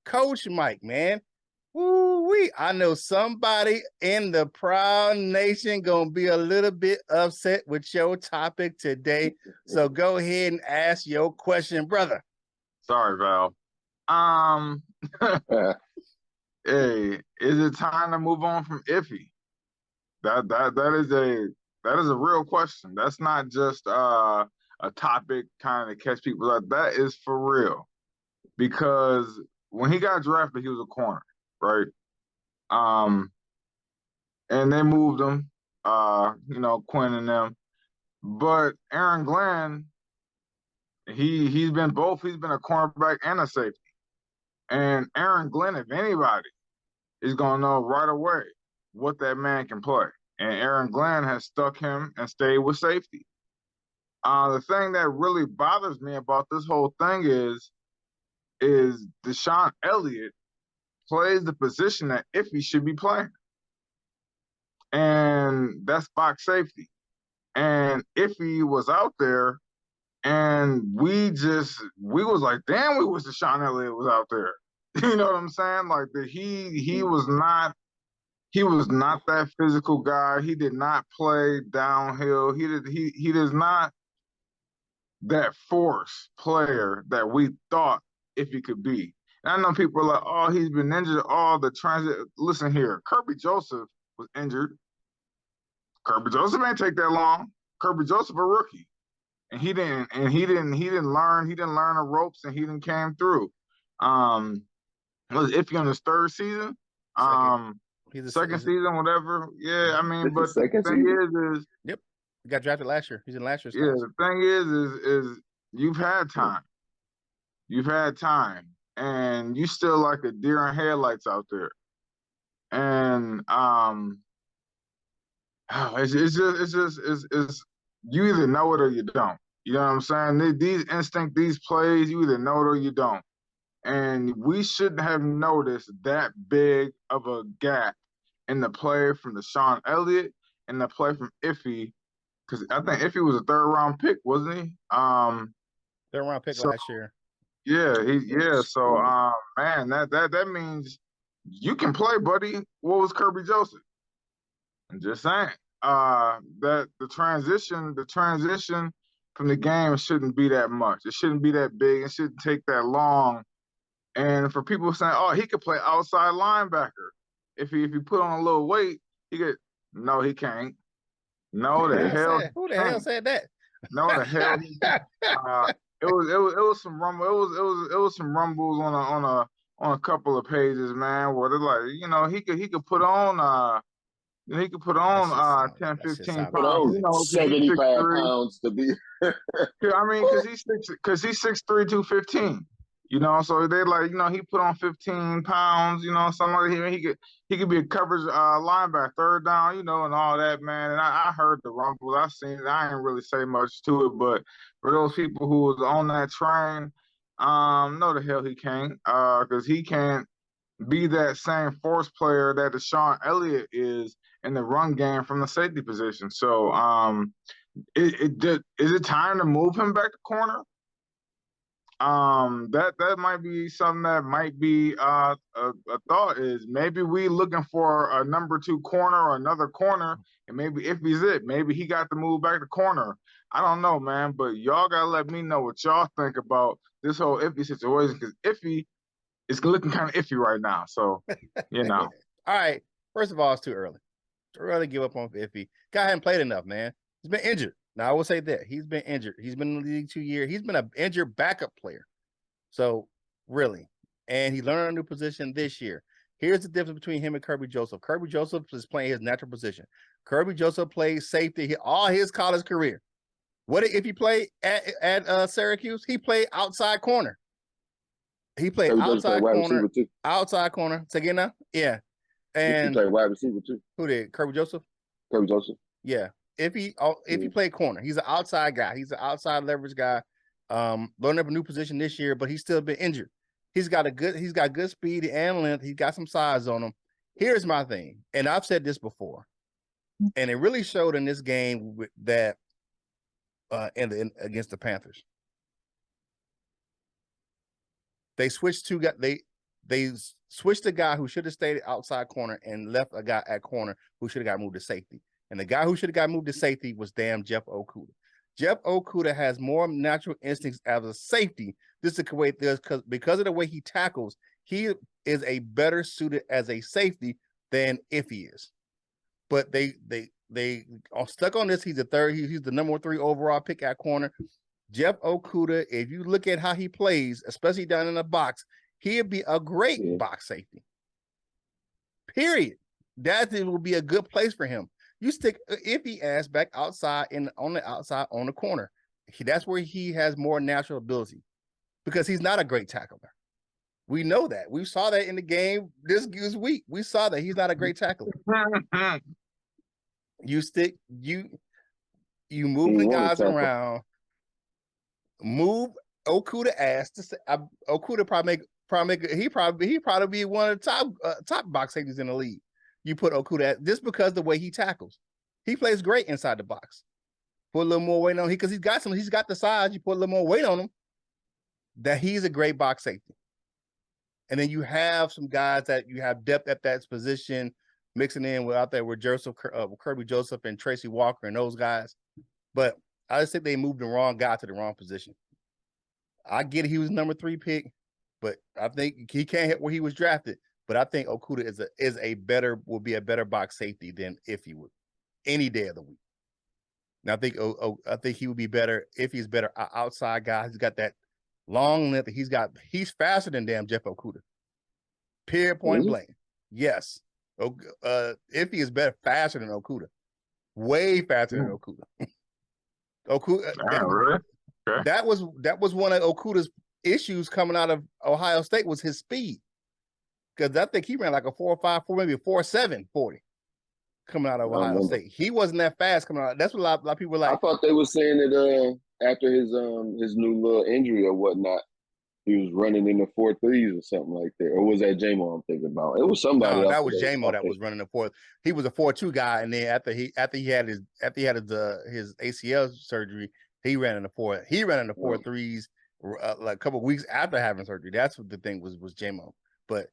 Coach Mike, man. Woo-wee. I know somebody in the Prowl Nation gonna be a little bit upset with your topic today. So go ahead and ask your question, brother. Sorry, Val. Hey, is it time to move on from Iffy? That is a real question. That's not just a topic kind of catch people up. That is for real. Because when he got drafted, he was a corner, right? Um, and they moved him, Quinn and them. But Aaron Glenn, he's been both. He's been a cornerback and a safety. And Aaron Glenn, if anybody, is gonna know right away what that man can play. And Aaron Glenn has stuck him and stayed with safety. The thing that really bothers me about this whole thing is Deshaun Elliott plays the position that Iffy should be playing. And that's box safety. And Iffy was out there, and we was like, damn, we wish Deshaun Elliott was out there. You know what I'm saying? Like he was not that physical guy. He did not play downhill. He is not that force player that we thought if he could be. And I know people are like, oh, he's been injured. All the transit. Listen here, Kirby Joseph was injured. Kirby Joseph ain't take that long. Kirby Joseph a rookie, and he didn't learn the ropes, and he didn't came through. Was Iffy on his third season? Second season, whatever. Yeah, I mean, but the thing is yep, he got drafted last year. He's in last year's class. Yeah, the thing is you've had time. You've had time, and you still like a deer in headlights out there. And it's just you either know it or you don't. You know what I'm saying? These instinct, these plays, you either know it or you don't. And we shouldn't have noticed that big of a gap in the play from Deshaun Elliott and the play from Iffy, because I think Iffy was a third-round pick, wasn't he? Third-round pick last year. Yeah, So, man, that means you can play, buddy. What was Kirby Joseph? I'm just saying. That the transition from the game shouldn't be that much. It shouldn't be that big. It shouldn't take that long. And for people saying, "Oh, he could play outside linebacker if he put on a little weight, he could." No, he can't. No, the hell. Who the hell said that? No, the hell. It was some rumble. It was some rumbles on a couple of pages, man. Where they're like, he could put on 10, 15 pounds. 75 pounds to be. I mean, because he's 6'3", 215. So they he put on 15 pounds. Somebody he could be a coverage linebacker, third down, and all that, man. And I heard the rumbles. I seen it. I didn't really say much to it, but for those people who was on that train, no, the hell he can't, because he can't be that same force player that Deshaun Elliott is in the run game from the safety position. So, is it time to move him back to corner? That might be something that might be a thought, is maybe we looking for a number 2 corner or another corner, and maybe Iffy's it. Maybe he got to move back to corner. I don't know, man, but y'all gotta let me know what y'all think about this whole Iffy situation, because Iffy is looking kind of iffy right now. So, All right. First of all, it's too early. Too early to give up on Iffy. Guy hasn't played enough, man. He's been injured. Now, I will say that. He's been injured. He's been in the league 2 years. He's been an injured backup player. So, really. And he learned a new position this year. Here's the difference between him and Kirby Joseph. Kirby Joseph is playing his natural position. Kirby Joseph plays safety all his college career. What if he played at Syracuse? He played outside corner. He played outside corner. Outside corner. Say again now? Yeah. And he played wide receiver too. Who did? Kirby Joseph? Kirby Joseph. Yeah. If he played corner, he's an outside guy. He's an outside leverage guy. Learning a new position this year, but he's still been injured. He's got good speed and length. He's got some size on him. Here's my thing, and I've said this before, and it really showed in this game that against the Panthers. They switched they switched the guy who should have stayed outside corner and left a guy at corner who should have got moved to safety. And the guy who should have got moved to safety was damn Jeff Okudah. Jeff Okudah has more natural instincts as a safety. This is the way it does because of the way he tackles. He is a better suited as a safety than Iffy is. But they are stuck on this. He's the third. He's the number 3 overall pick at corner. Jeff Okudah, if you look at how he plays, especially down in the box, he'd be a great box safety. Period. That would be a good place for him. You stick Iffy ass back outside on the corner. That's where he has more natural ability because he's not a great tackler. We know that. We saw that in the game this week. We saw that he's not a great tackler. You move the guys around. Move Okudah ass to say Okudah he probably be one of the top box safeties in the league. You put Okudah just because the way he tackles. He plays great inside the box. Put a little more weight on him because he's got the size. You put a little more weight on him. That he's a great box safety. And then you have some guys that you have depth at that position, mixing in with Kirby Joseph and Tracy Walker and those guys. But I just think they moved the wrong guy to the wrong position. I get it, he was number 3 pick, but I think he can't hit where he was drafted. But I think Okudah will be a better box safety than Iffy would any day of the week. And I think he would be better if he's better outside guy. He's got that long length. He's faster than damn Jeff Okudah. Period, point blank. Yes. Iffy is faster than Okudah. Way faster than Okudah. Really? Okay. That was one of Okudah's issues coming out of Ohio State was his speed. Because I think he ran like a 4.54, maybe a 4.7 40 coming out of Ohio State. He wasn't that fast coming out. That's what a lot of people were like. I thought they were saying that after his new little injury or whatnot, he was running in the 4.3s or something like that. Or was that J-Mo I'm thinking about? It was somebody else. That was J-Mo that was running the 4. He was a 4.2 guy, and then after he had his ACL surgery, he ran in the 4. He ran in the 4.3s like a couple of weeks after having surgery. That's what the thing was J-Mo. But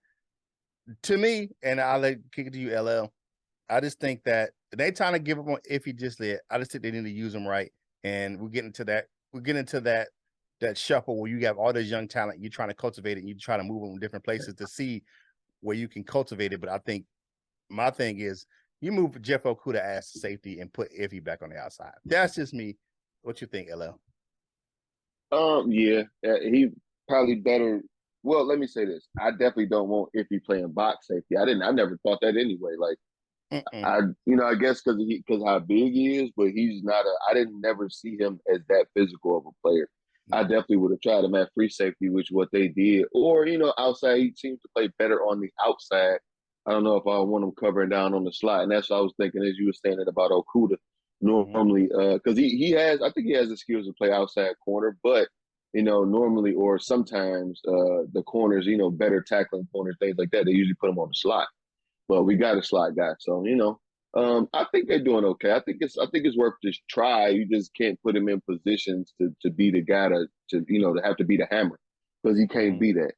to me, and I'll kick it to you, LL. I just think that they trying to give up on Iffy just there. I just think they need to use him right, and we're getting into that shuffle where you have all this young talent, you're trying to cultivate it, and you try to move them to different places to see where you can cultivate it. But I think my thing is you move Jeff Okudah as safety and put Iffy back on the outside. That's just me. What you think, LL? Yeah, he probably better. Well, let me say this: I definitely don't want Iffy playing box safety. I never thought that anyway. Like, I guess because how big he is, but he's not. I didn't never see him as that physical of a player. I definitely would have tried him at free safety, which is what they did, or outside. He seems to play better on the outside. I don't know if I want him covering down on the slot, and that's what I was thinking as you were saying it about Okudah. Normally, because he has, I think he has the skills to play outside corner, but normally or sometimes the corners, better tackling corners, things like that, they usually put him on the slot. But we got a slot guy, so I think they're doing okay. I think it's worth just try. You just can't put him in positions to be the guy to have to be the hammer because he can't be that.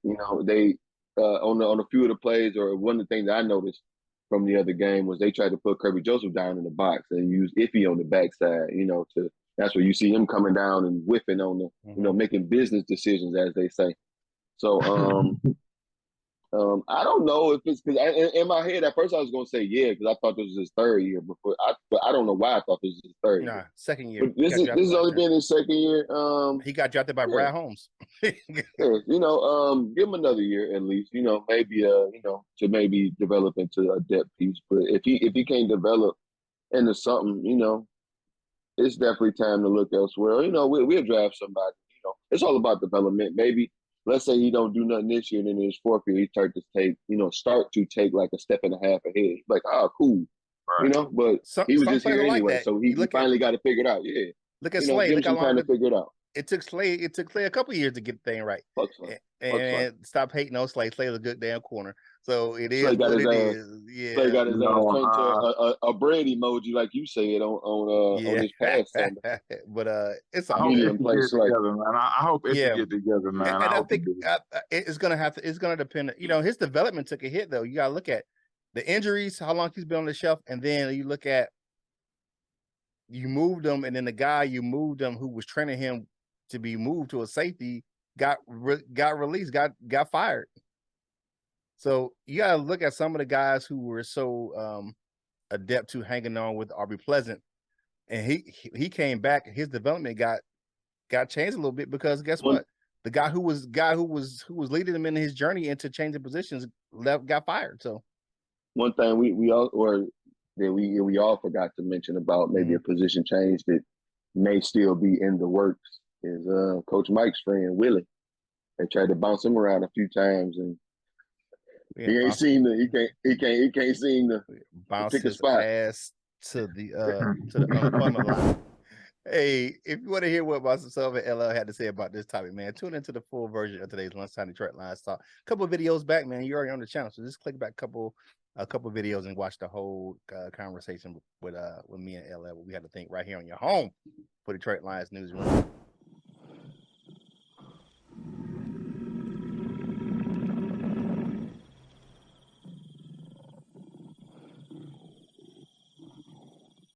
They on a few of the plays, or one of the things that I noticed from the other game was they tried to put Kirby Joseph down in the box and use Iffy on the backside. That's where you see him coming down and whiffing on the making business decisions, as they say. So I don't know if it's because in my head at first I was going to say because I thought this was his 3rd year but I don't know why I thought this was his 3rd year. Second year. This has only been his 2nd year. He got drafted by Brad Holmes. Give him another year at least. Maybe to maybe develop into a depth piece. But if he can't develop into something, it's definitely time to look elsewhere. We'll draft somebody. It's all about development. Maybe. Let's say he don't do nothing this year, and then in his 4th year, he start to take like a step and a half ahead. Like, cool. Right. But he was just here anyway, so he finally got to figure it out. Yeah. Look at Slay. Look how long to figure it out. it took Slay a couple years to get the thing right. Fuck Slay. And stop hating on Slay. Slay's a good damn corner. So it Slay is got what his it ass. is. Yeah. Slay got his ass No, turned to a bread emoji, like you said on Yeah. his past Sunday. But it's I all hope Medium Iffy play get Slay. together, man. I hope Iffy Yeah. get together, man. And I I hope think he do. it's gonna depend. You know, his development took a hit though. You gotta look at the injuries, how long he's been on the shelf, and then you look at you moved him, and then the guy you moved him who was training him to be moved to a safety got released, got fired. So you gotta look at some of the guys who were so adept to hanging on with Aubrey Pleasant, and he came back. His development got changed a little bit because guess what? The guy who was leading him in his journey into changing positions got fired. So one thing we all forgot to mention about maybe a position change that may still be in the works is Coach Mike's friend Willie. They tried to bounce him around a few times and he can't seem to bounce pick a his spot. ass to the unemployment line. Hey, if you want to hear what myself and LL had to say about this topic, man, tune into the full version of today's Lunchtime Detroit Lions Talk. A couple of videos back, man. You're already on the channel, so just click back a couple of videos and watch the whole conversation with me and LL. We had to think right here on your home for Detroit Lions Newsroom.